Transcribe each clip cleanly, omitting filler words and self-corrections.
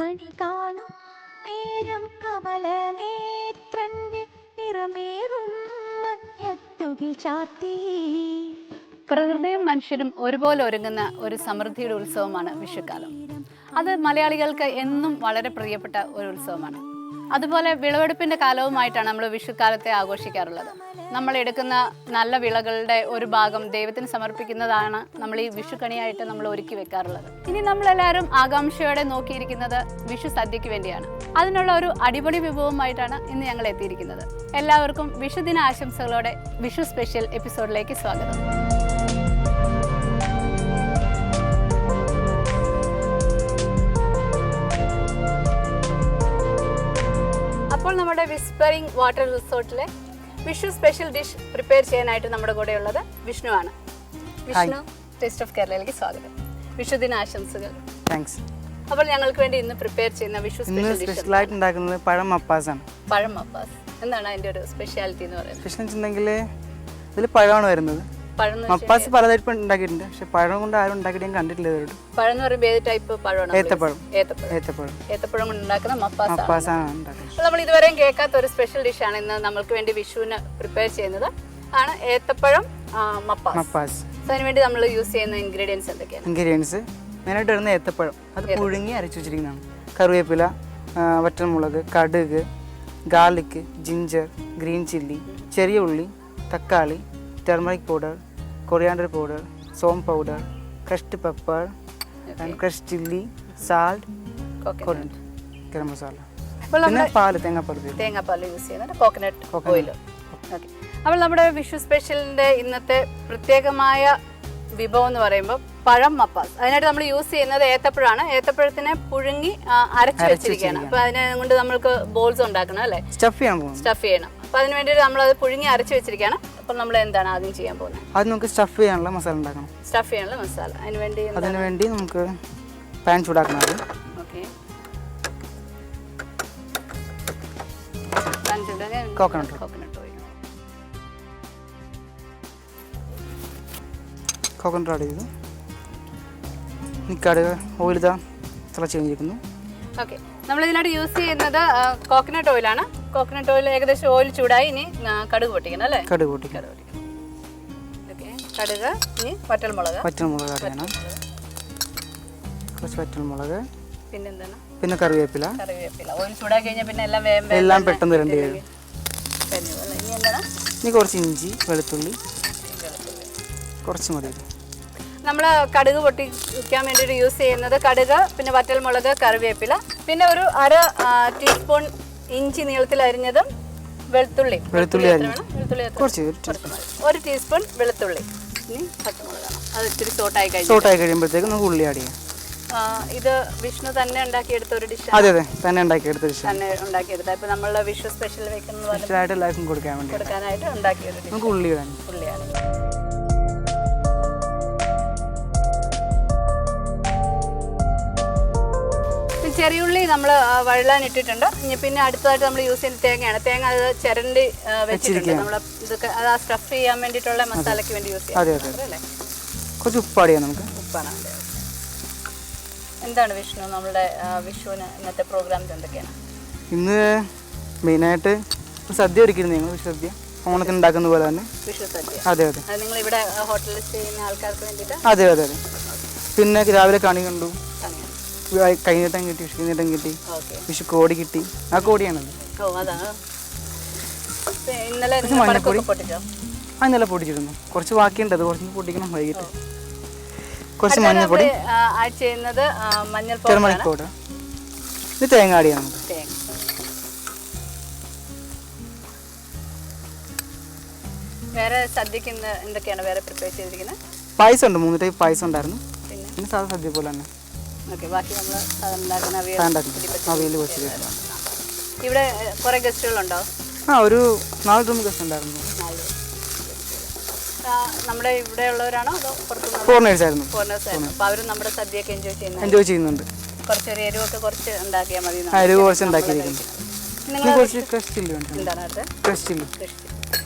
മണി കാണും നേരം കമലനേത്രന്റെ നിറമേറും മഞ്ഞത്തുകിൽ ചാർത്തി. പ്രകൃതിയും മനുഷ്യരും ഒരുപോലെ ഒരുങ്ങുന്ന ഒരു സമൃദ്ധിയുടെ ഉത്സവമാണ് വിഷുക്കാലം. അത് മലയാളികൾക്ക് എന്നും വളരെ പ്രിയപ്പെട്ട ഒരു ഉത്സവമാണ്. അതുപോലെ വിളവെടുപ്പിൻ്റെ കാലവുമായിട്ടാണ് നമ്മൾ വിഷുക്കാലത്തെ ആഘോഷിക്കാറുള്ളത്. നമ്മൾ എടുക്കുന്ന നല്ല വിളകളുടെ ഒരു ഭാഗം ദൈവത്തിന് സമർപ്പിക്കുന്നതാണ് നമ്മൾ ഈ വിഷുക്കണിയായിട്ട് നമ്മൾ ഒരുക്കി വെക്കാറുള്ളത്. ഇനി നമ്മളെല്ലാവരും ആകാംക്ഷയോടെ നോക്കിയിരിക്കുന്നത് വിഷു സദ്യയ്ക്ക് വേണ്ടിയാണ്. അതിനുള്ള ഒരു അടിപൊളി വിഭവമായിട്ടാണ് ഇന്ന് ഞങ്ങൾ എത്തിയിരിക്കുന്നത്. എല്ലാവർക്കും വിഷുദിന ആശംസകളോടെ വിഷു സ്പെഷ്യൽ എപ്പിസോഡിലേക്ക് സ്വാഗതം. അപ്പോൾ നമ്മുടെ വിസ്പറിംഗ് വാട്ടർ റിസോർട്ടിലെ വിഷു സ്പെഷ്യൽ ഡിഷ് പ്രിപ്പയർ ചെയ്യാനായിട്ട് നമ്മുടെ കൂടെയുള്ളത് വിഷ്ണുവാണ്. വിഷ്ണു, ടേസ്റ്റ് ഓഫ് കേരളയിലേക്ക് സ്വാഗതം. വിഷുദിന ആശംസകൾ. താങ്ക്സ്. അപ്പോൾ ഞങ്ങൾക്ക് വേണ്ടി ഇന്ന് പ്രിപ്പയർ ചെയ്യുന്ന വിഷു സ്പെഷ്യൽ ആയിട്ട് ഉണ്ടാക്കുന്നത് പഴം മപ്പാസ് ആണ്. പഴം മപ്പാസ് എന്താണ് അതിന്റെ ഒരു സ്പെഷ്യാലിറ്റി എന്ന് പറയുന്നത്? സ്പെഷ്യൽ വെച്ചിട്ടുണ്ടെങ്കിൽ ഇതിൽ പഴമാണ് വരുന്നത്. മപ്പാസ് പലതായിട്ട് ഉണ്ടാക്കിയിട്ടുണ്ട്, പക്ഷെ പഴം കൊണ്ട് ആരും ഉണ്ടാക്കിയിട്ട് ഞാൻ കണ്ടിട്ടില്ല ഇവരോട്. പഴം എന്ന് പറയുമ്പോൾ ഏത് ടൈപ്പ് പഴമാണ്? ഏത്തപ്പഴം. ഏത്തപ്പഴം കൊണ്ട് ഉണ്ടാക്കുന്ന മപ്പാസാണ് ഉണ്ടാക്കുന്നത്. നമ്മൾ ഇതുവരെയും കേൾക്കാത്ത ഒരു സ്പെഷ്യൽ ഡിഷാണ് ഇന്ന് നമ്മൾക്ക് വേണ്ടി വിഷുവിന് പ്രിപ്പയർ ചെയ്യുന്നത്. ആണ് ഏത്തപ്പഴം മപ്പാസ്. അതിനുവേണ്ടി നമ്മൾ യൂസ് ചെയ്യുന്ന ഇൻഗ്രീഡിയൻസ് എന്തൊക്കെയാണ്? ഇൻഗ്രീഡിയൻസ് മെയിനായിട്ട് വരുന്ന ഏത്തപ്പഴം, അത് പുഴുങ്ങി അരച്ചു വെച്ചിരിക്കുന്നതാണ്. കറിവേപ്പില, വറ്റൽമുളക്, കടുക്, ഗാർലിക്, ജിഞ്ചർ, ഗ്രീൻ ചില്ലി, ചെറിയ ഉള്ളി, തക്കാളി, ടർമറിക് പൗഡർ, കൊറിയാണ്ടർ പൗഡർ, സോം powder, crushed pepper and crushed chilli, salt, garam masala, പിന്നെ പാല്, തേങ്ങാപ്പാൽ യൂസ് ചെയ്യുന്നുണ്ട്, കോക്കനട്ട് ഓയിൽ. ഓക്കെ. അപ്പോൾ നമ്മുടെ വിഷു സ്പെഷ്യലിൻ്റെ ഇന്നത്തെ പ്രത്യേകമായ വിഭവം എന്ന് പറയുമ്പോൾ പഴം മപ്പാസ്. അതിനായിട്ട് നമ്മൾ യൂസ് ചെയ്യുന്നത് ഏത്തപ്പഴമാണ്. ഏത്തപ്പഴത്തിനെ പുഴുങ്ങി അരച്ചു വെച്ചിരിക്കുകയാണ്. അപ്പോൾ അതിനെ കൊണ്ട് നമ്മൾക്ക് ബോൾസ് ഉണ്ടാക്കണം അല്ലേ? സ്റ്റഫ് ചെയ്യണം. അപ്പോൾ അതിന് വേണ്ടിയിട്ട് നമ്മളത് പുഴുങ്ങി അരച്ചു വെച്ചിരിക്കുകയാണ്. അപ്പോൾ നമ്മൾ എന്താണ് ആദ്യം ചെയ്യാൻ പോകുന്നത്? അത് നമുക്ക് സ്റ്റഫ് ചെയ്യാനുള്ള മസാല ഉണ്ടാക്കണം. സ്റ്റഫ് ചെയ്യാനുള്ള മസാല. അതിന് വേണ്ടി നമുക്ക് പാൻ ചൂടാക്കണം. Okay. Coconut oil. Coconut add ചെയ്തു. കടുക് ഓയിൽ തിളച്ച് കഴിഞ്ഞിരിക്കുന്നു. ഓക്കെ. നമ്മൾ ഇതിനായിട്ട് യൂസ് ചെയ്യുന്നത് കോക്കനട്ട് ഓയിലാണ്. കോക്കനട്ട് ഓയിൽ ഏകദേശം ഓയിൽ ചൂടായി. ഇനി കടുക് പൊട്ടിക്കണം അല്ലേ? കടുക് പൊട്ടിക്കണം. ഓക്കെ. കടുക്, ഇനി വറ്റൽമുളക് അറിയണം. കുറച്ച് വറ്റൽമുളക്, പിന്നെന്താണ്? പിന്നെ കറിവേപ്പില. ഓയിൽ ചൂടായി കഴിഞ്ഞാൽ പിന്നെ എല്ലാം പെട്ടെന്ന് രണ്ട് ഇനി എന്താണ്? ഇനി കുറച്ച് ഇഞ്ചി, വെളുത്തുള്ളി കുറച്ച് മതി. നമ്മൾ കടുക് പൊട്ടിക്കാൻ വേണ്ടിയിട്ട് യൂസ് ചെയ്യുന്നത് കടുക്, പിന്നെ വറ്റൽമുളക്, കറിവേപ്പില, പിന്നെ ഒരു 1/2 ടീസ്പൂൺ ഇഞ്ചി നീളത്തിൽ അരിഞ്ഞതും, വെളുത്തുള്ളി 1 ടീസ്പൂൺ വെളുത്തുള്ളി, ഇനി പച്ചമുളകാണ്. അത് ഇത്തിരി സോട്ടായി കഴിയുമ്പോഴത്തേക്ക് നമുക്ക് ഉള്ളി ആഡ് ചെയ്യാം. ഇത് വിഷ്ണു തന്നെ ഉണ്ടാക്കിയെടുത്ത ഒരു ഡിഷ്. അതെ, തന്നെ ഉണ്ടാക്കിയെടുത്ത ഡിഷ്. ഇപ്പൊ നമ്മൾ വിഷു സ്പെഷ്യൽ വെക്കുന്നത് എല്ലാവർക്കും കൊടുക്കാനായിട്ട് ഉണ്ടാക്കിയൊരു ഡിഷ്. നമുക്ക് ഉള്ളിയാണ്. ചെറിയുള്ളി നമ്മൾ വഴലാൻ ഇട്ടിട്ടുണ്ട്. ഇനി പിന്നെ അടുത്തതായിട്ട് നമ്മൾ യൂസ് ചെയ്യുന്ന തേങ്ങയാണ്. തേങ്ങ അത് ചിരണ്ടി വെച്ചിട്ടുണ്ട്. നമ്മൾ ഇതൊക്കെ അത് സ്റ്റഫ് ചെയ്യാൻ വേണ്ടിയിട്ടുള്ള മസാലയ്ക്ക് വേണ്ടി യൂസ് ചെയ്യാം അല്ലേ? കുറച്ച് ഉപ്പാട് ചെയ്യാം നമുക്ക്. ഉപ്പാണ്. എന്താണ് വിഷ്ണു നമ്മളുടെ വിഷുവിന് ഇന്നത്തെ പ്രോഗ്രാംസ് എന്തൊക്കെയാണ്? ഇന്ന് മെയിനായിട്ട് സദ്യ ഒരുക്കിയിരുന്നു. ഞങ്ങൾ വിഷു സദ്യ ഓണത്തിന് ഉണ്ടാക്കുന്ന പോലെ തന്നെ വിഷു സദ്യ. അതെ. നിങ്ങൾ ഇവിടെ ഹോട്ടലിൽ ചെയ്യുന്ന ആൾക്കാർക്ക് വേണ്ടിയിട്ട്? അതെ. പിന്നെ രാവിലെ കണി കണ്ടു, കൈനീട്ടം കിട്ടി, വിഷുനീട്ടം കിട്ടി, വിഷു കോടി കിട്ടി. ആ കോടിയാണത്. മഞ്ഞപ്പൊടി ഇന്നലെ പൊടിച്ചിരുന്നു. കുറച്ച് ബാക്കിയുണ്ട്, അത് കുറച്ച് പൊടിക്കണം വൈകിട്ട്. കുറച്ച് മഞ്ഞപ്പൊടി, ടർമറിക് പൗഡർ, ഇത് തേങ്ങ ആഡ് ചെയ്യണം. വേറെ സദ്യക്ക് എന്തൊക്കെയാണ് വേറെ പ്രിപ്പയർ ചെയ്തിരിക്കുന്നത്? പായസം ഉണ്ട്, 3 ടൈപ്പ് പായസം ഉണ്ടായിരുന്നു. പിന്നെ സാധാ സദ്യ പോലെ തന്നെ. ബാക്കി നമ്മൾ അവിയൽ വെച്ചിട്ട്. ഇവിടെ കുറെ ഗസ്റ്റുകളുണ്ടോ? ഒരു 4 റൂം ഗസ്റ്റ് ഉണ്ടായിരുന്നു. നമ്മുടെ ഇവിടെ ഉള്ളവരാണോ അതോ ഫോറിനേഴ്സ് ആയിരുന്നു? അപ്പോൾ അവരും നമ്മുടെ സദ്യയൊക്കെ എൻജോയ് ചെയ്യുന്നുണ്ട്. കുറച്ച് എരിവൊക്കെ കുറച്ച് ഉണ്ടാക്കിയാൽ മതി. എരിവ് കുറച്ച് ഉണ്ടാക്കിയിരിക്കുന്നു. കുറച്ച് ക്രഷ് ചില്ലി ഉണ്ട്. എന്താണ് ക്രഷ് ചില്ലി?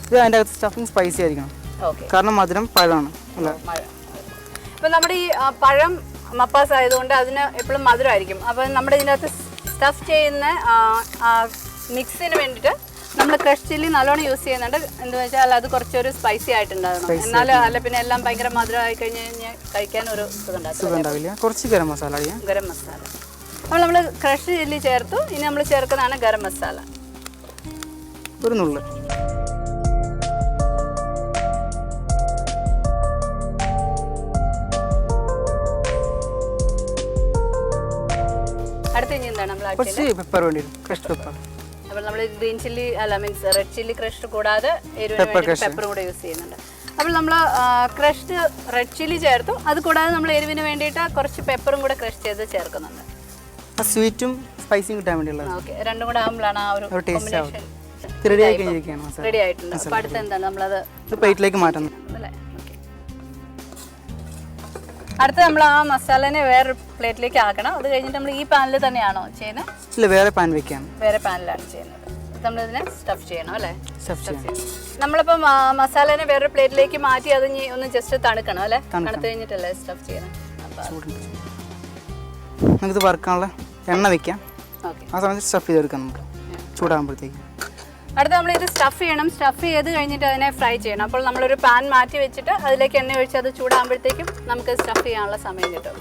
ഇത് അതിൻ്റെ അകത്ത് സ്റ്റഫിങ് സ്പൈസി ആയിരിക്കണം, കാരണം മധുരം പഴമാണ് അല്ല. ഇപ്പം നമ്മുടെ ഈ പഴം മപ്പാസ് ആയതുകൊണ്ട് അതിന് എപ്പോഴും മധുരമായിരിക്കും. അപ്പോൾ നമ്മുടെ ഇതിനകത്ത് സ്റ്റഫ് ചെയ്യുന്ന മിക്സിന് വേണ്ടിയിട്ട് നമ്മൾ ക്രഷ് ചില്ലി നല്ലോണം യൂസ് ചെയ്യുന്നുണ്ട്. എന്താ വെച്ചാൽ അത് കുറച്ചൊരു സ്പൈസി ആയിട്ടുണ്ടാകണം. എന്നാലും അല്ല പിന്നെ എല്ലാം ഭയങ്കര മധുരമായി കഴിഞ്ഞ് കഴിഞ്ഞാൽ കഴിക്കാൻ ഒരു സുഖമുണ്ടാവില്ല. കുറച്ച് ഗരം മസാല. ഗരം മസാല അപ്പോൾ നമ്മൾ ക്രഷ് ചില്ലി ചേർത്തു. ഇനി നമ്മൾ ചേർക്കുന്നതാണ് ഗരം മസാല. ഒരു നുള്ള്. അടുത്ത ഇനി എന്താണ് നമ്മൾ കുറച്ച് പെപ്പർ വേണ്ടി വരും. Crushed pepper. അപ്പോൾ നമ്മൾ ഗ്രീൻ ചില്ലി അല്ല മീൻസ് റെഡ് ചില്ലി ക്രഷ്ഡ് കൂടാതെ എരിവിന് വേണ്ടി പെപ്പറും കൂടെ യൂസ് ചെയ്യുന്നുണ്ട്. അപ്പോൾ നമ്മൾ ക്രഷ്ഡ് റെഡ് ചില്ലി ചേർത്തു. അത് കൂടാതെ നമ്മൾ എരിവിന് വേണ്ടിയിട്ട് കുറച്ച് പെപ്പറും കൂടെ ക്രഷ് ചെയ്ത് ചേർക്കുന്നുണ്ട്. സ്വീറ്റും സ്പൈസിയും കിട്ടാൻ വേണ്ടിയുള്ളത്. ഓക്കെ, രണ്ടും കൂടെ ആകുമ്പോഴാണ് ആ ഒരു കോമ്പിനേഷൻ റെഡി ആയി കഴിഞ്ഞിരിക്കുകയാണ് മസാല. റെഡി ആയിട്ടുണ്ട്. അപ്പോൾ അടുത്ത എന്താണ് നമ്മളത് പ്ലേറ്റിലേക്ക് മാറ്റുന്നത് അല്ലേ? ഓക്കെ. അടുത്ത നമ്മൾ ആ മസാലനെ വേറെ പ്ലേറ്റിലേക്ക് ആക്കണം. അത് കഴിഞ്ഞിട്ട് നമ്മൾ ഈ പാനിൽ തന്നെയാണോ ചെയ്യുന്നത്? ഇല്ല, വേറെ പാൻ വെക്കാം. വേറെ പാനിലാണ് ചെയ്യുന്നത്. നമ്മളിതിനെ സ്റ്റഫ് ചെയ്യണം അല്ലേ? സ്റ്റഫ് ചെയ്യണം. നമ്മളിപ്പം മസാലേനെ വേറെ പ്ലേറ്റിലേക്ക് മാറ്റി അത് ഒന്ന് ജസ്റ്റ് തണുക്കണം അല്ലേ? തണുത്ത് കഴിഞ്ഞിട്ടല്ലേ സ്റ്റഫ് ചെയ്യണം. നമുക്കിത് വറുക്കാനുള്ള എണ്ണ വെക്കാം. ഓക്കെ, ആ സമയത്ത് സ്റ്റഫ് ചെയ്തെടുക്കാം നമുക്ക് ചൂടാകുമ്പോഴത്തേക്ക്. അടുത്ത നമ്മൾ ഇത് സ്റ്റഫ് ചെയ്യണം. സ്റ്റഫ് ചെയ്ത് കഴിഞ്ഞിട്ട് അതിനെ ഫ്രൈ ചെയ്യണം. അപ്പോൾ നമ്മളൊരു പാൻ മാറ്റി വെച്ചിട്ട് അതിലേക്ക് എണ്ണ ഒഴിച്ച് അത് ചൂടാകുമ്പോഴത്തേക്കും നമുക്ക് സ്റ്റഫ് ചെയ്യാനുള്ള സമയം കിട്ടും.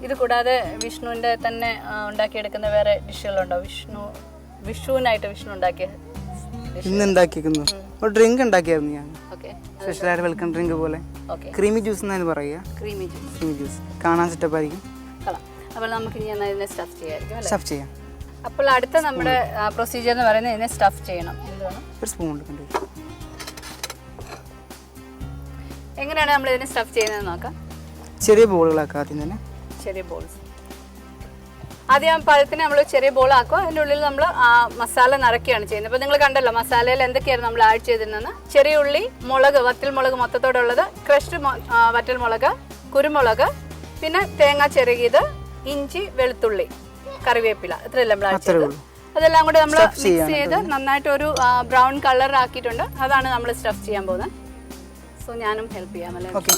ഇത് കൂടാതെ വിഷ്ണുവിൻ്റെ തന്നെ ഉണ്ടാക്കിയെടുക്കുന്ന വേറെ ഡിഷുകളുണ്ടോ? വിഷുവിനായിട്ട് വിഷ്ണു ഉണ്ടാക്കിയ ഇന്ന് ഉണ്ടാക്കിയിരിക്കുന്നു ഒരു ഡ്രിങ്ക് ഉണ്ടാക്കിയായിരുന്നു ഞാൻ. ഓക്കെ, സ്പെഷ്യലായിട്ട് വെൽക്കം ഡ്രിങ്ക് പോലെ. ഓക്കെ, ക്രീമി ജ്യൂസ് എന്നാണ് പറയുക. ക്രീമി ജ്യൂസ് കാണാൻ സെറ്റപ്പ് ആയിരിക്കും. കളാം. അപ്പോൾ നമുക്ക് ഇനി എന്നാൽ ഇതിനെ സ്റ്റഫ് ചെയ്യാമായിരിക്കും അല്ലേ? സ്റ്റഫ് ചെയ്യാം. അപ്പോൾ അടുത്ത നമ്മുടെ പ്രൊസീജിയർ എന്ന് പറയുന്നത് ഇതിനെ സ്റ്റഫ് ചെയ്യണം. എന്താണ്? ഒരു സ്പൂൺ എടുക്കണ്ടേ? എങ്ങനെയാണ് നമ്മൾ ഇതിനെ സ്റ്റഫ് ചെയ്യുന്നതെന്ന് നോക്കാം. ചെറിയ ബോളുകളാക്കാം ആദ്യം തന്നെ. ചെറിയ ബോൾസ് ആദ്യം പഴത്തിന് നമ്മൾ ചെറിയ ബോൾ ആക്കുക. അതിൻ്റെ ഉള്ളിൽ നമ്മൾ മസാല നിറയ്ക്കുകയാണ് ചെയ്യുന്നത്. അപ്പോൾ നിങ്ങൾ കണ്ടല്ലോ മസാലയിൽ എന്തൊക്കെയായിരുന്നു നമ്മൾ ആഡ് ചെയ്തിരുന്നത്. ചെറിയ ഉള്ളി, മുളക്, വറ്റൽ മുളക് മൊത്തത്തോടെ ഉള്ളത്, ക്രഷ്ഡ് വറ്റൽ മുളക്, കുരുമുളക്, പിന്നെ തേങ്ങ ചിരകിയത്, ഇഞ്ചി, വെളുത്തുള്ളി, കറിവേപ്പില, ഇത്രയെല്ലാം നമ്മൾ ആഡ് ചെയ്തത്. അതെല്ലാം കൂടെ നമ്മൾ മിക്സ് ചെയ്ത് നന്നായിട്ട് ഒരു ബ്രൗൺ കളർ ആക്കിയിട്ടുണ്ട്. അതാണ് നമ്മൾ സ്റ്റഫ് ചെയ്യാൻ പോകുന്നത്. സോ ഞാനും ഹെൽപ്പ് ചെയ്യാം അല്ലേ? ഓക്കെ.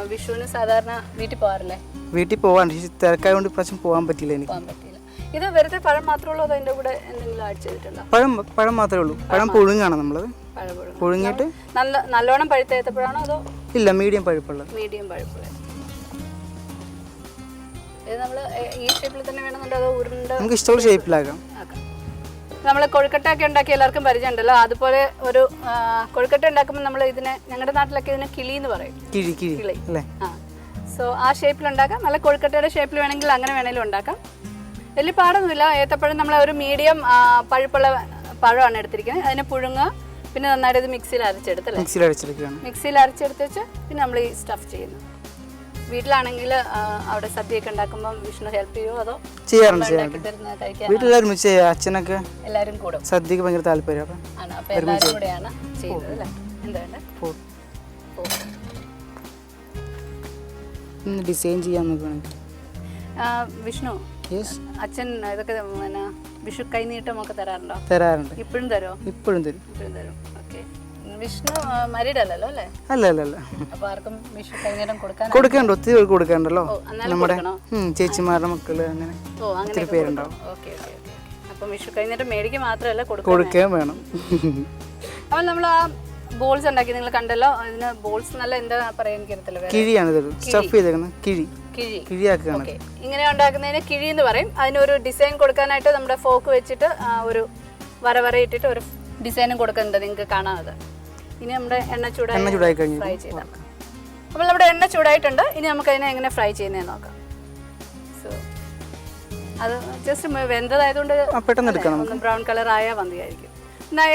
വിഷുവിന് സാധാരണ വീട്ടിൽ പോകാറില്ലേ? വീട്ടിൽ പോവാൻ തിരക്കായതുകൊണ്ട് ഇപ്രാവശ്യം പോകാൻ പറ്റില്ല. എനിക്ക് പോകാൻ പറ്റില്ല. ഇത് വെറുതെ പഴം മാത്രമേ ഉള്ളൂ, അതിൻ്റെ കൂടെ എന്തെങ്കിലും ആഡ് ചെയ്തിട്ടുണ്ടോ? പഴം മാത്രമേ ഉള്ളൂ. പഴം പുഴുങ്ങാണ് നമ്മളത്. പുഴുങ്ങിയിട്ട് നല്ലോണം പഴുത്ത ഏത്തപ്പഴമാണോ അതോ? ഇല്ല, മീഡിയം പഴുപ്പുള്ളത്. മീഡിയം പഴുപ്പുള്ളത്. ഇത് നമ്മൾ ഈ ഷേപ്പിൽ തന്നെ വേണമെന്നുണ്ടോ അതോ ഉരുണ്ട? നമുക്ക് ഇഷ്ടമുള്ള ഷേപ്പിലാക്കാം. നമ്മൾ കൊഴുക്കട്ടയൊക്കെ ഉണ്ടാക്കി എല്ലാവർക്കും പരിചയമുണ്ടല്ലോ. അതുപോലെ ഒരു കൊഴുക്കട്ട ഉണ്ടാക്കുമ്പോൾ നമ്മൾ ഇതിനെ ഞങ്ങളുടെ നാട്ടിലൊക്കെ ഇതിനെ കിളി എന്ന് പറയും. കിളി അല്ലേ? സോ ആ ഷേപ്പിൽ ഉണ്ടാക്കാം. നല്ല കൊഴുക്കട്ടയുടെ ഷേപ്പിൽ വേണമെങ്കിൽ അങ്ങനെ വേണമെങ്കിലും ഉണ്ടാക്കാം. വലിയ പാടൊന്നുമില്ല. ഏത്തപ്പഴം നമ്മൾ ഒരു മീഡിയം പഴുപ്പുള്ള പഴമാണ് എടുത്തിരിക്കുന്നത്. അതിനെ പുഴുങ്ങുക, പിന്നെ നന്നായിട്ട് ഇത് മിക്സിയിൽ അരച്ചെടുത്തല്ലേ? മിക്സിയിൽ അരച്ചെടുത്ത് വെച്ച് പിന്നെ നമ്മൾ ഈ സ്റ്റഫ് ചെയ്യുന്നു. വീട്ടിലാണെങ്കിൽ അവിടെ സദ്യയൊക്കെ ഉണ്ടാക്കുമ്പോൾ വിഷ്ണു ഹെൽപ്പ് ചെയ്യുമോ അതോ? ചെയ്യാറുണ്ട്. വീട്ടിലെല്ലാവരും അച്ഛനൊക്കെ എല്ലാവരും കൂടും. സദ്യക്ക് ഭയങ്കര താല്പര്യം. അപ്പോൾ എല്ലാവരും കൂടെയാണ് ചെയ്യുന്നത് അല്ലേ? എന്താണ് ഡിസൈൻ ചെയ്യാൻ നോക്കുകയാണെങ്കിൽ വിഷ്ണു അച്ഛൻ ഇതൊക്കെ പിന്നെ വിഷു കൈനീട്ടമൊക്കെ തരാറുണ്ടോ? തരാറുണ്ട്. ഇപ്പോഴും തരുമോ? ഇപ്പോഴും തരും. ഓക്കെ. വിഷ്ണു മാരീഡ് അല്ലല്ലോ അല്ലേ? അല്ല. അപ്പൊ ആർക്കും വിഷു കൈനീട്ടം കൊടുക്കാണ്ട് ഒത്തിരി കൊടുക്കാണ്ടല്ലോ. നമ്മുടെ ചേച്ചിമാരുടെ മക്കള് അങ്ങനെ ഒത്തിരി പേരുണ്ടാവും. അപ്പം വിഷു കൈനീട്ടം മേടിക്കുക മാത്രമല്ല കൊടുക്കുകയും വേണം. അപ്പോൾ നമ്മൾ ആ ബോൾസ് ഉണ്ടാക്കി നിങ്ങൾ കണ്ടല്ലോ. അതിന് ബോൾസ് നല്ല എന്താ പറയാൻ എനിക്കറിയത്തില്ല. കിഴിയാണ് സ്റ്റഫ് ചെയ്തേക്കുന്നത്. കിഴിയാക്കുകയാണ്. ഇങ്ങനെ ഉണ്ടാക്കുന്നതിന് കിഴി എന്ന് പറയും. അതിനൊരു ഡിസൈൻ കൊടുക്കാനായിട്ട് നമ്മുടെ ഫോക്ക് വെച്ചിട്ട് ഒരു വര ഇട്ടിട്ട് ഒരു ഡിസൈനും കൊടുക്കുന്നുണ്ട്. നിങ്ങൾക്ക് കാണാതെ. ഇനി നമ്മുടെ എണ്ണ ചൂടായി ഫ്രൈ ചെയ്താൽ. അപ്പോൾ നമ്മുടെ എണ്ണ ചൂടായിട്ടുണ്ട്. ഇനി നമുക്ക് അതിനെ എങ്ങനെ ഫ്രൈ ചെയ്യുന്നതെന്ന് നോക്കാം. സോ അത് ജസ്റ്റ് വെന്തതായതുകൊണ്ട് പെട്ടെന്ന് എടുക്കണം. ഒന്ന് ബ്രൗൺ കളർ ആയാൽ മതിയായിരിക്കും.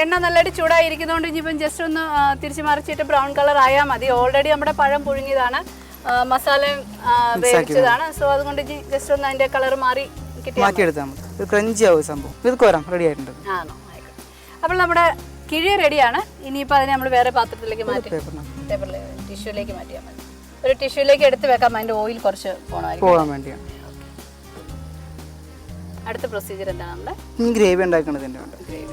എണ്ണ നല്ലതായിട്ട് ചൂടായിരിക്കുന്നതുകൊണ്ട് ഇനിയിപ്പം ജസ്റ്റ് ഒന്ന് തിരിച്ച് മറിച്ചിട്ട് ബ്രൗൺ കളർ ആയാൽ മതി. ഓൾറെഡി നമ്മുടെ പഴം പുഴുങ്ങിയതാണ്, മസാല വേവിച്ചതാണ്. സോ അതുകൊണ്ട് ജസ്റ്റ് ഒന്ന് അതിൻ്റെ കളർ മാറ്റിയെടുത്താൽ മതി. ക്രഞ്ചി ആവും സംഭവം. ഇത് കോരാം. റെഡി ആയിട്ടുണ്ട്. ആണോ? ആയിക്കോട്ടെ. അപ്പോൾ നമ്മുടെ കിഴി റെഡിയാണ്. ഇനിയിപ്പോൾ അതിനെ നമ്മൾ വേറെ പാത്രത്തിലേക്ക് മാറ്റി പേപ്പറിൽ ടിഷ്യൂലേക്ക് മാറ്റിയാൽ മതി. ഒരു ടിഷ്യൂലേക്ക് എടുത്ത് വെക്കാം. അതിൻ്റെ ഓയിൽ കുറച്ച് പോകാൻ വേണ്ടിയാണ്. അടുത്ത പ്രൊസീജിയർ എന്താണ്? നമ്മുടെ ഗ്രേവി ഉണ്ടാക്കേണ്ടത്. ഗ്രേവി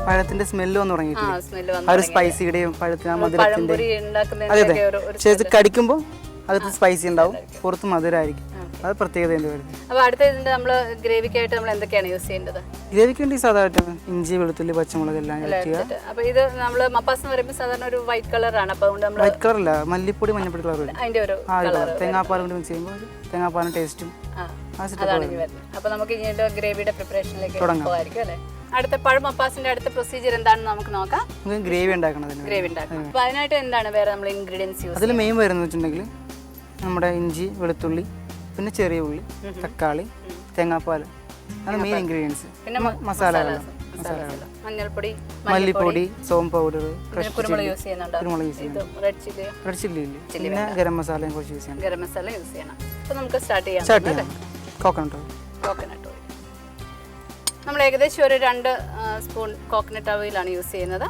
പഴത്തിന്റെ സ്മെല്ല് വന്ന് തുടങ്ങിയിട്ടില്ല. സ്മെല്ല് ആ ഒരു സ്പൈസിയുടെയും പഴത്തിന് മധുരത്തിന്റെ പഴംപൊരി അതെ ഉണ്ടാക്കുന്നതിന്റെ അതെ. പക്ഷേ ഇത് കടിക്കുമ്പോൾ അകത്ത് സ്പൈസി ഉണ്ടാവും, പുറത്ത് മധുരമായിരിക്കും. അത് പ്രത്യേകത എന്ത് വരുന്നത്. അപ്പൊ അടുത്ത ഇതിന്റെ നമ്മള് ഗ്രേവിക്കായിട്ട് നമ്മൾ എന്തൊക്കെയാണ് യൂസ് ചെയ്യേണ്ടത്? ഗ്രേവിക്ക് വേണ്ടി സാധാരണ ഇഞ്ചി വെളുത്തുള്ളി പച്ചമുളക് എല്ലാം വയ്ക്കുക. അപ്പൊ ഇത് നമ്മള് മപ്പാസ് എന്ന് പറയുമ്പോൾ സാധാരണ ഒരു വൈറ്റ് കളറാണ്. അപ്പൊ അതുകൊണ്ട് നമ്മൾ വൈറ്റ് കളറല്ല, മല്ലിപ്പൊടി മഞ്ഞപ്പൊടി കളർ വരും. അതിന്റെ ഒരു ആ കളർ തേങ്ങാപ്പാൽ കൊണ്ട് മിക്സ് ചെയ്യുമ്പോൾ തേങ്ങാപ്പാലും ടേസ്റ്റും അതാണ് ഇനി വരുന്നത്. അപ്പൊ നമുക്ക് ഇനി ഗ്രേവിയുടെ പ്രിപ്പറേഷനിലേക്ക് പോകാമായിരിക്കും അല്ലേ? അടുത്ത പഴം മപ്പാസിന്റെ അടുത്ത പ്രൊസീജിയർ എന്താണെന്ന് നമുക്ക് നോക്കാം. ഗ്രേവി ഉണ്ടാക്കണം. ഗ്രേവി ഉണ്ടാക്കണം. അപ്പൊ അതിനായിട്ട് എന്താണ് വേറെ നമ്മൾ ഇൻഗ്രീഡിയൻസ് യൂസ്? അതിൽ മെയിൻ വരുന്നത് വെച്ചിട്ടുണ്ടെങ്കിൽ നമ്മുടെ ഇഞ്ചി വെളുത്തുള്ളി പിന്നെ ചെറിയ ഉള്ളി തക്കാളി തേങ്ങാപ്പാൽ ആണ് മെയിൻ ഇൻഗ്രീഡിയൻസ്. പിന്നെ മസാലകൾ മഞ്ഞൾപ്പൊടി മല്ലിപ്പൊടി സോം പൗഡർ കുരുമുളക് യൂസ് ചെയ്യുന്നുണ്ട്. റെഡ് ചില്ലി ഇല്ലേ, പിന്നെ ഗരം മസാലയും കുറച്ച് യൂസ് ചെയ്യണം. ഗരം മസാല യൂസ് ചെയ്യണം. അപ്പൊ നമുക്ക് സ്റ്റാർട്ട് ചെയ്യാം. കോക്കനട്ട് ഓയിൽ നമ്മൾ ഏകദേശം ഒരു 2 സ്പൂൺ കോക്കനട്ട് ഓയിലാണ് യൂസ് ചെയ്യുന്നത്.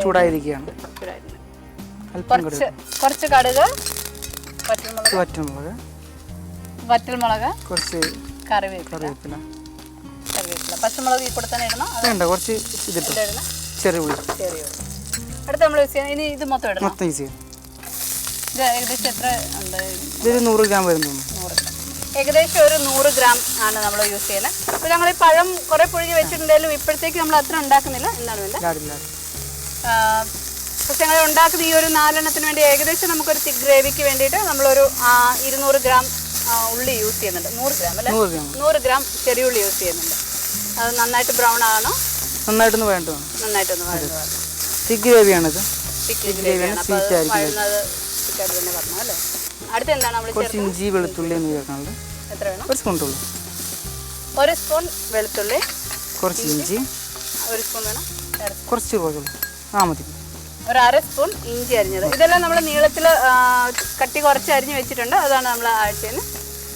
ചൂടായിരിക്കുകയാണ്. കുറച്ച് കടുക്, വറ്റൽമുളക്, കുറച്ച് കറിവേപ്പില. പച്ചമുളക് ഈ കൂടെ തന്നെ ഇടണം. വേണ്ട, കുറച്ച് ചെറിയ ഉള്ളി. അടുത്ത് നമ്മൾ യൂസ് ചെയ്യാം. ഇനി ഇത് മൊത്തം ഇടണം. മൊത്തം യൂസ് ചെയ്യാം. ഇത് ഏകദേശം എത്ര ഉണ്ട്? ഇതൊരു 100 ഗ്രാം വരുന്നു. 100 ഗ്രാം. ഏകദേശം ഒരു 100 ഗ്രാം ആണ് നമ്മൾ യൂസ് ചെയ്യുന്നത്. അപ്പോൾ ഞങ്ങൾ ഈ പഴം കുറേ പുഴുങ്ങി വെച്ചിട്ടുണ്ടെങ്കിലും ഇപ്പോഴത്തേക്ക് നമ്മൾ അത്ര ഉണ്ടാക്കുന്നില്ല. എന്താണ് വേണ്ടത്? പക്ഷെ ഞങ്ങൾ ഉണ്ടാക്കുന്ന ഈ ഒരു 4 എണ്ണത്തിന് വേണ്ടി ഏകദേശം നമുക്കൊരു തിക്ക് ഗ്രേവിക്ക് വേണ്ടിയിട്ട് നമ്മളൊരു 200 ഗ്രാം ഉള്ളി യൂസ് ചെയ്യുന്നുണ്ട്. 100 ഗ്രാം അല്ലേ? 100 ഗ്രാം ചെറിയ ഉള്ളി യൂസ് ചെയ്യുന്നുണ്ട്. അത് നന്നായിട്ട് ബ്രൗൺ ആണോ? നന്നായിട്ടൊന്ന് വേണ്ടോ? നന്നായിട്ടൊന്ന് വേണ്ടത്. തിക്ക് ഗ്രേവിയാണിത്. തിക്ക് ഗ്രേവിയാണ്. അപ്പോൾ വഴുന്നത് തിക്കായിട്ട് തന്നെ പറഞ്ഞു അല്ലേ? അടുത്ത എന്താണ് നമ്മൾ കുറച്ച് ഇഞ്ചി വെളുത്തുള്ളി എന്ന് ചേർക്കാനുള്ളത്. എത്ര വേണം? 1 സ്പൂൺ ഉള്ളൂ. 1 സ്പൂൺ വെളുത്തുള്ളി, കുറച്ച് ഇഞ്ചി, 1 സ്പൂൺ വേണം, കുറച്ച് മതി, ഒരു 1/2 സ്പൂൺ ഇഞ്ചി അരിഞ്ഞത്. ഇതെല്ലാം നമ്മൾ നീളത്തിൽ കട്ടി കുറച്ച് അരിഞ്ഞ് വെച്ചിട്ടുണ്ട്. അതാണ് നമ്മൾ ആഡ് ചെയ്യുന്നത്.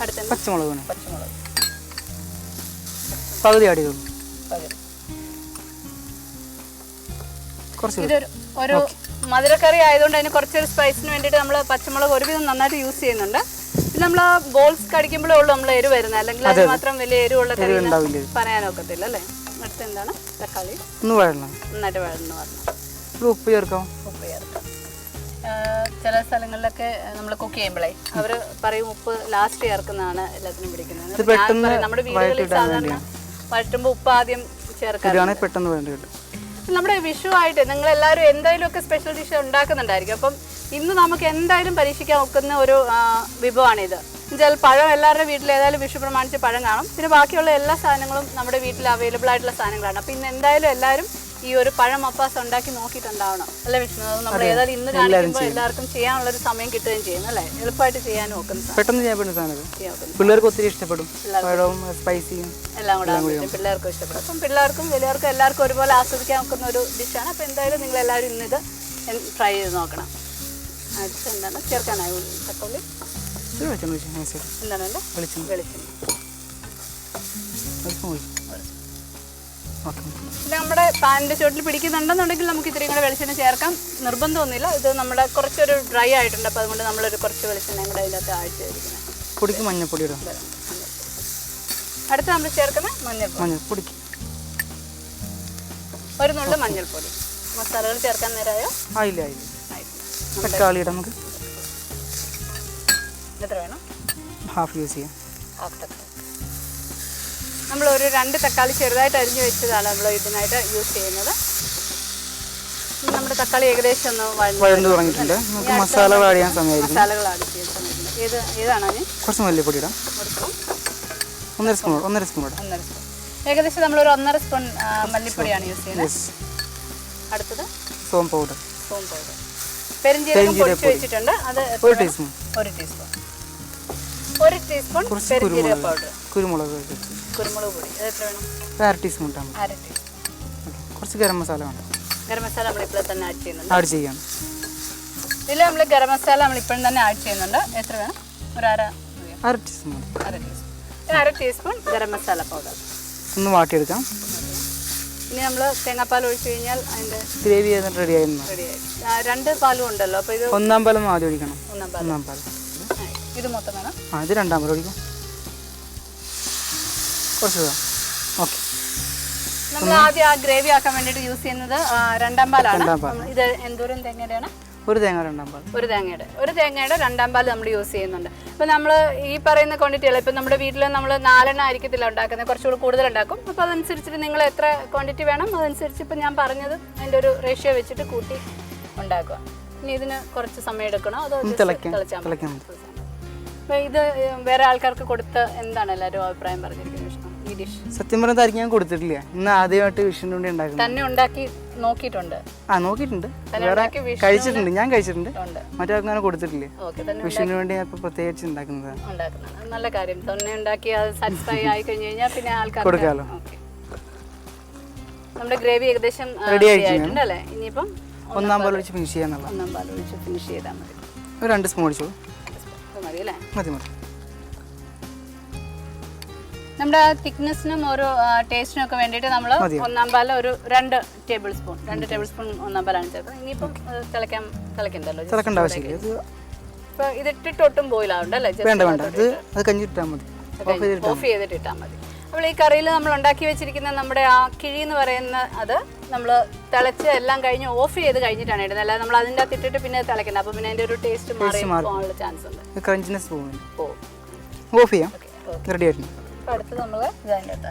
അടുത്ത പച്ചമുളക് വേണം. പച്ചമുളക് പകുതി ആഡ് ചെയ്തോളൂ. ഇതൊരു മധുരക്കറി ആയതുകൊണ്ട് അതിന് കുറച്ചൊരു സ്പൈസിന് വേണ്ടിയിട്ട് നമ്മൾ പച്ചമുളക് ഒരുവിധം നന്നായിട്ട് യൂസ് ചെയ്യുന്നുണ്ട്. ഇത് നമ്മൾ ബോൾസ് കടിക്കുമ്പോഴേ ഉള്ളൂ നമ്മൾ എരിവ് വരുന്നത്. അല്ലെങ്കിൽ അത് മാത്രം വലിയ എരിവുള്ള കറി പറയാനൊക്കത്തില്ല അല്ലേ? അടുത്ത എന്താണ്? തക്കാളി നന്നായിട്ട് വഴന്നു വരണം. ഉപ്പ് ചേർക്കാം. ഉപ്പ് ചേർക്കാം. ചില സ്ഥലങ്ങളിലൊക്കെ നമ്മൾ കുക്ക് ചെയ്യുമ്പോഴേ അവർ പറയും ഉപ്പ് ലാസ്റ്റ് ചേർക്കുന്നതാണ് എല്ലാത്തിനും പിടിക്കുന്നത്. നമ്മുടെ വീടുകളിൽ സാധാരണ വഴറ്റുമ്പോൾ ഉപ്പ് ആദ്യം ചേർക്കാം. പെട്ടെന്ന് വേണ്ടി നമ്മുടെ വിഷു ആയിട്ട് നിങ്ങൾ എല്ലാവരും എന്തായാലും ഒക്കെ സ്പെഷ്യൽ ഡിഷ് ഉണ്ടാക്കുന്നുണ്ടായിരിക്കും. അപ്പം ഇന്ന് നമുക്ക് എന്തായാലും പരീക്ഷിക്കാൻ ഒക്കുന്ന ഒരു വിഭവമാണിത്. എന്നുവെച്ചാൽ പഴം എല്ലാവരുടെ വീട്ടിൽ ഏതായാലും വിഷു പ്രമാണിച്ച് പഴം കാണും. പിന്നെ ബാക്കിയുള്ള എല്ലാ സാധനങ്ങളും നമ്മുടെ വീട്ടിൽ അവൈലബിൾ ആയിട്ടുള്ള സാധനങ്ങളാണ്. അപ്പം ഇന്ന് എന്തായാലും എല്ലാവരും ഈ ഒരു പഴം മപ്പാസ് ഉണ്ടാക്കി നോക്കിയിട്ടുണ്ടാവണം അല്ലേ വിഷ്ണു? നമ്മൾ ഏതായാലും ഇന്ന് കാണിക്കുമ്പോൾ എല്ലാവർക്കും ചെയ്യാനുള്ളൊരു സമയം കിട്ടുകയും ചെയ്യും അല്ലേ? എളുപ്പമായിട്ട് ചെയ്യാൻ നോക്കുന്ന പെട്ടെന്ന് ചെയ്യാൻ പിള്ളേർക്ക് ഒത്തിരി ഇഷ്ടപ്പെടും. സ്പൈസിയും എല്ലാം കൂടെ പിള്ളേർക്കും ഇഷ്ടപ്പെടും. അപ്പം പിള്ളേർക്കും വലിയവർക്കും എല്ലാവർക്കും ഒരുപോലെ ആസ്വദിക്കാൻ നോക്കുന്ന ഒരു ഡിഷാണ്. അപ്പം എന്തായാലും നിങ്ങൾ എല്ലാവരും ഇന്നിത് ട്രൈ ചെയ്ത് നോക്കണം. അടുത്ത് എന്താണ് ചേർക്കാനായി? തക്കാളി എന്താണ് വേണ്ടത്? വെളിച്ചെണ്ണ. നമ്മുടെ പാനിൻ്റെ ചുവട്ടിൽ പിടിക്കുന്നുണ്ടെന്നുണ്ടെങ്കിൽ നമുക്ക് ഇത്രയും കൂടെ വെളിച്ചെണ്ണ ചേർക്കാം. നിർബന്ധമൊന്നുമില്ല. ഇത് നമ്മുടെ കുറച്ചൊരു ഡ്രൈ ആയിട്ടുണ്ട്. അപ്പോൾ അതുകൊണ്ട് നമ്മളൊരു കുറച്ച് വെളിച്ചെണ്ണയും കൂടെ അതിൻ്റെ അകത്ത് ആഴ്ച ചെയ്തിരിക്കുന്നത്. മഞ്ഞൾപ്പൊടി അടുത്ത് നമ്മൾ ചേർക്കുന്ന മഞ്ഞൾപ്പൊടി, ഒരു നുള്ളു മഞ്ഞൾപ്പൊടി. മസാലകൾ ചേർക്കാൻ നേരമായോ? തക്കാളി നമുക്ക് എത്ര വേണം? ഹാഫ് യൂസ് ചെയ്യാം. നമ്മളൊരു 2 തക്കാളി ചെറുതായിട്ട് അരിഞ്ഞ് വെച്ചതാണ് നമ്മൾ ഇതിനായിട്ട് യൂസ് ചെയ്യുന്നത്. നമ്മുടെ തക്കാളി ഏകദേശം ഒന്ന് വഴന്നു തുടങ്ങിയിട്ടുണ്ട്. നമുക്ക് മസാലകൾ ആഡ് ചെയ്യാൻ സമയമായിരിക്കും. മസാലകൾ ആഡ് ചെയ്യാൻ സമയത്ത് ഏതാണ്? കുറച്ച് മല്ലിപ്പൊടി ഇടാം. 1.5 സ്പൂൺ. ഏകദേശം നമ്മളൊരു 1.5 സ്പൂൺ മല്ലിപ്പൊടിയാണ് യൂസ് ചെയ്യുന്നത്. അടുത്തത് സോം പൗഡർ. പെരിഞ്ജീരകം പൊടിച്ച് വെച്ചിട്ടുണ്ട്. അത് 1 ടീസ്പൂൺ. 1 teaspoon പെരിഞ്ജീരക powder. കുരുമുളക് പൊടി എത്ര വേണം? 1/2 ടീസ്പൂൺ. കുറച്ച് ഗരം മസാല വേണം. ഗരം മസാല നമ്മൾ ഇപ്പോൾ തന്നെ ആഡ് ചെയ്യുന്നുണ്ട്. ഇതിൽ നമ്മൾ ഗരം മസാല നമ്മൾ ഇപ്പോഴും തന്നെ ആഡ് ചെയ്യുന്നുണ്ട്. എത്ര വേണം? ഒരു 1/2 teaspoon. 1/2 teaspoon garam masala powder. ഒന്ന് വാട്ടിയെടുക്കാം. ഇനി നമ്മൾ തേങ്ങാപ്പാൽ ഒഴിച്ച് കഴിഞ്ഞാൽ അതിൻ്റെ ഗ്രേവി റെഡിയായി. 2 പാലും ഉണ്ടല്ലോ. അപ്പോൾ ഇത് 1-ാം പാലും ആദ്യം ഒഴിക്കണം. 1-ാം പാൽ. ഇത് മൊത്തം വേണം. ഇത് 2-ാം പാൽ ഒഴിക്കും. കുറച്ച് ഓക്കെ. നമ്മൾ ആദ്യം ആ ഗ്രേവി ആക്കാൻ വേണ്ടിയിട്ട് യൂസ് ചെയ്യുന്നത് രണ്ടാം പാലാണ്. രണ്ടാം പാൽ. ഇത് എന്തോരം തേങ്ങയുടെയാണ്? ഒരു തേങ്ങ രണ്ടാം പാൽ. ഒരു തേങ്ങയുടെ രണ്ടാം പാൽ നമ്മൾ യൂസ് ചെയ്യുന്നുണ്ട്. ഇപ്പം നമ്മൾ ഈ പറയുന്ന ക്വാണ്ടിറ്റികൾ ഇപ്പം നമ്മുടെ വീട്ടിൽ നമ്മൾ 4 ആയിരിക്കത്തില്ല ഉണ്ടാക്കുന്നത്, കുറച്ചുകൂടി കൂടുതൽ ഉണ്ടാക്കും. അപ്പോൾ അതനുസരിച്ചിട്ട് നിങ്ങൾ എത്ര ക്വാണ്ടിറ്റി വേണം അതനുസരിച്ച് ഇപ്പം ഞാൻ പറഞ്ഞത് അതിൻ്റെ ഒരു റേഷ്യോ വെച്ചിട്ട് കൂട്ടി ഉണ്ടാക്കുക. ഇനി ഇതിന് കുറച്ച് സമയം എടുക്കണോ അതോ തിളച്ചാൽ മതി? അപ്പോൾ ഇത് വേറെ ആൾക്കാർക്ക് കൊടുത്ത് എന്താണ് എല്ലാവരും അഭിപ്രായം പറഞ്ഞിരിക്കുന്നത് ഈ ഡിഷ്? സത്യം പറഞ്ഞാൽ ആയിരിക്കും ഞാൻ കൊടുത്തിട്ടില്ല. ഇന്ന് ആദ്യമായിട്ട് വിഷുവിന് വേണ്ടി ഉണ്ടാക്കുന്നത്. തന്നെ ഉണ്ടാക്കി നോക്കിയിട്ടുണ്ട്? നോക്കിയിട്ടുണ്ട്, വേറെ കഴിച്ചിട്ടുണ്ട്, ഞാൻ കഴിച്ചിട്ടുണ്ട്, മറ്റൊക്കെ അങ്ങനെ കൊടുത്തിട്ടില്ല. വിഷുവിന് വേണ്ടി ഞാൻ പ്രത്യേകിച്ച് ഉണ്ടാക്കുന്നതാണ്. നല്ല കാര്യം, തന്നെ ഉണ്ടാക്കി അത് സാറ്റിസ്ഫൈ ആയി കഴിഞ്ഞു കഴിഞ്ഞാൽ പിന്നെ ആൾക്കാർ കൊടുക്കാമല്ലോ. നമ്മുടെ ഗ്രേവി ഏകദേശം റെഡി ആയിട്ടുണ്ട് അല്ലേ? ഇനിയിപ്പം ഒന്നാം പാൽ ഒഴിച്ച് ഫിനിഷ് ചെയ്യാന്നുള്ള. ഒന്നാം പാൽ ഒഴിച്ച് ഫിനിഷ് ചെയ്താൽ മതി. ഒരു 2 സ്പൂൺ ഒഴിച്ചോളൂ. മതി അല്ലേ? മതി മതി. നമ്മുടെ തിക്നെസ്സിനും ഒരു ടേസ്റ്റിനും ഒക്കെ വേണ്ടിയിട്ട് നമ്മൾ ഒന്നാം പാൽ ഒരു 2 ടേബിൾ സ്പൂൺ ഒന്നാം പാലാണ് ചേർക്കുന്നത്. ഇനിയിപ്പം തിളക്കണ്ടല്ലോ, തിളക്കേണ്ട ആവശ്യമില്ല. ഇപ്പം ഇതിട്ടിട്ട് ഒട്ടും ബോയിൽ ആവണ്ടല്ലേ? വേണ്ട വേണ്ട, അത് കഴിഞ്ഞിട്ടാൽ മതി, ഓഫ് ചെയ്തിട്ട് ഇട്ടാൽ മതി. അപ്പോൾ ഈ കറിയിൽ നമ്മൾ ഉണ്ടാക്കി വെച്ചിരിക്കുന്ന നമ്മുടെ ആ കിഴി എന്ന് പറയുന്ന അത് നമ്മൾ തിളച്ച് എല്ലാം കഴിഞ്ഞ് ഓഫ് ചെയ്ത് കഴിഞ്ഞിട്ടാണ് ഇടുന്നത്. അല്ലാതെ നമ്മൾ അതിൻ്റെ അകത്ത് ഇട്ടിട്ട് പിന്നെ തിളക്കണ്ട. അപ്പോൾ പിന്നെ അതിൻ്റെ ഒരു ടേസ്റ്റ് മാറാനുള്ള ചാൻസ് ഉണ്ട്. ക്രഞ്ചിനെസ് പോകും. ഓഫ് ചെയ്യാം. റെഡി ആയിരുന്നു. അടുത്ത് നമ്മൾ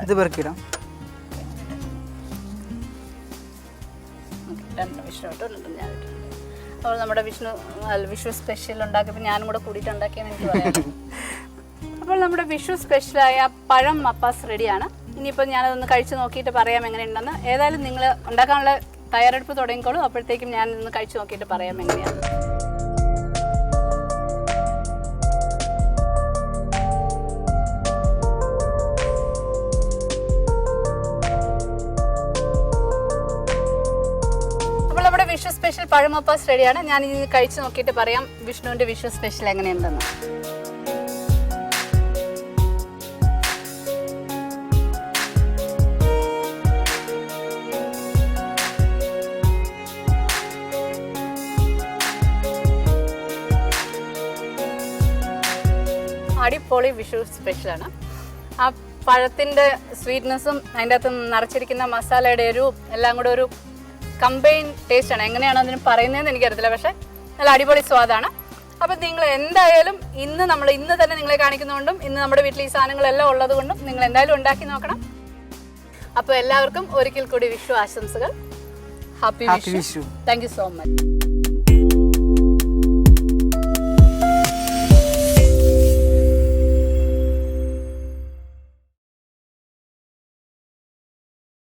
ഇത് പെറുക്കിടാം. അപ്പോൾ നമ്മുടെ വിഷു സ്പെഷ്യൽ ഉണ്ടാക്കിയപ്പോൾ ഞാനും കൂടെ കൂടിയിട്ട് ഉണ്ടാക്കിയെന്ന് എനിക്ക് പറയാം. അപ്പോൾ നമ്മുടെ വിഷു സ്പെഷ്യലായ പഴം മപ്പാസ് റെഡിയാണ്. ഇനിയിപ്പോൾ ഞാനതൊന്ന് കഴിച്ച് നോക്കിയിട്ട് പറയാം എങ്ങനെയുണ്ടെന്ന്. ഏതായാലും നിങ്ങൾ ഉണ്ടാക്കാനുള്ള തയ്യാറെടുപ്പ് തുടങ്ങിക്കോളൂ. അപ്പോഴത്തേക്കും ഞാനൊന്ന് കഴിച്ച് നോക്കിയിട്ട് പറയാം എങ്ങനെയാണ്. വിഷു സ്പെഷ്യൽ പഴമപ്പാസ് റെഡിയാണ്. ഞാൻ ഇത് കഴിച്ച് നോക്കിയിട്ട് പറയാം വിഷ്ണുവിൻ്റെ വിഷു സ്പെഷ്യൽ എങ്ങനെയുണ്ടെന്ന്. അടിപൊളി വിഷു സ്പെഷ്യലാണ്. ആ പഴത്തിൻ്റെ സ്വീറ്റ്നെസ്സും അതിൻ്റെ അകത്ത് നിറച്ചിരിക്കുന്ന മസാലയുടെ എരിവും എല്ലാം കൂടെ ഒരു കമ്പൈൻ ടേസ്റ്റാണ്. എങ്ങനെയാണ് അതിന് പറയുന്നതെന്ന് എനിക്കറിയത്തില്ല, പക്ഷേ നല്ല അടിപൊളി സ്വാദാണ്. അപ്പം നിങ്ങൾ എന്തായാലും ഇന്ന് തന്നെ നിങ്ങളെ കാണിക്കുന്നതുകൊണ്ടും ഇന്ന് നമ്മുടെ വീട്ടിൽ ഈ സാധനങ്ങളെല്ലാം ഉള്ളത് കൊണ്ടും നിങ്ങൾ എന്തായാലും ഉണ്ടാക്കി നോക്കണം. അപ്പോൾ എല്ലാവർക്കും ഒരിക്കൽ കൂടി വിഷു ആശംസകൾ. Happy Vishu. Thank you so much.